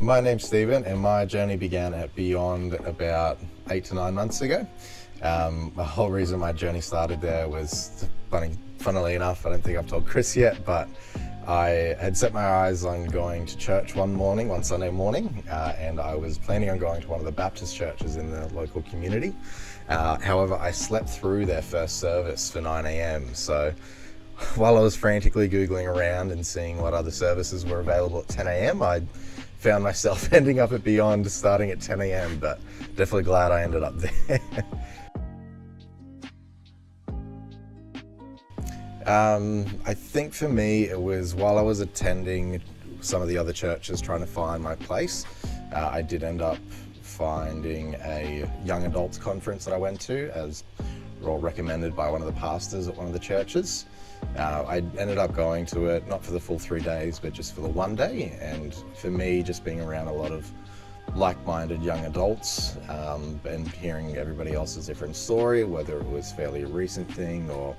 My name's Stephen, and my journey began at Beyond about 8 to 9 months ago. The whole reason my journey started there was, funnily enough, I don't think I've told Chris yet, but I had set my eyes on going to church one Sunday morning, and I was planning on going to one of the Baptist churches in the local community. However, I slept through their first service for 9 a.m. So while I was frantically Googling around and seeing what other services were available at 10 a.m., I found myself ending up at Beyond starting at 10 a.m., but definitely glad I ended up there. I think for me, it was while I was attending some of the other churches trying to find my place, I did end up finding a young adults conference that I went to, as recommended by one of the pastors at one of the churches. I ended up going to it, not for the full 3 days, but just for the one day. And for me, just being around a lot of like-minded young adults and hearing everybody else's different story, whether it was fairly a recent thing or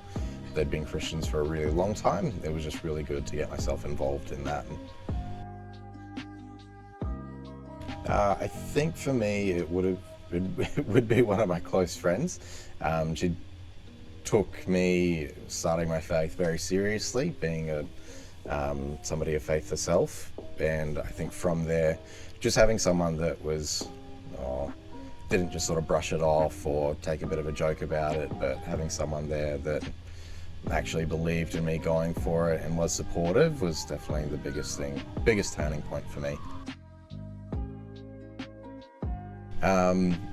they'd been Christians for a really long time, it was just really good to get myself involved in that. I think for me, it would be one of my close friends. She took me starting my faith very seriously, being somebody of faith herself, and I think from there, just having someone that didn't just sort of brush it off or take a bit of a joke about it, but having someone there that actually believed in me going for it and was supportive was definitely the biggest turning point for me.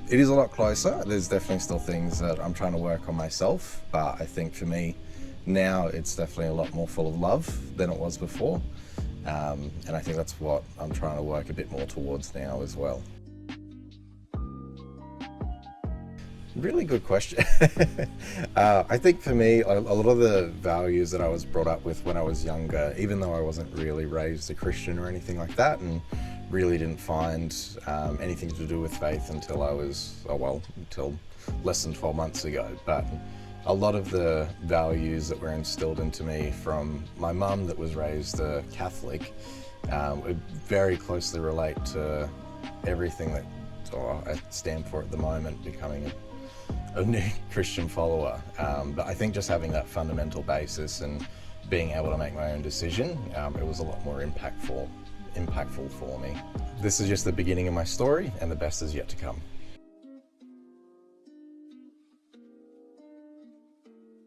It is a lot closer. There's definitely still things that I'm trying to work on myself, but I think for me now it's definitely a lot more full of love than it was before. And I think that's what I'm trying to work a bit more towards now as well. Really good question. I think for me, a lot of the values that I was brought up with when I was younger, even though I wasn't really raised a Christian or anything like that, and really didn't find anything to do with faith until until less than 12 months ago. But a lot of the values that were instilled into me from my mum that was raised a Catholic would very closely relate to everything that I stand for at the moment, becoming a new Christian follower. But I think just having that fundamental basis and being able to make my own decision, it was a lot more impactful for me. This is just the beginning of my story, and the best is yet to come.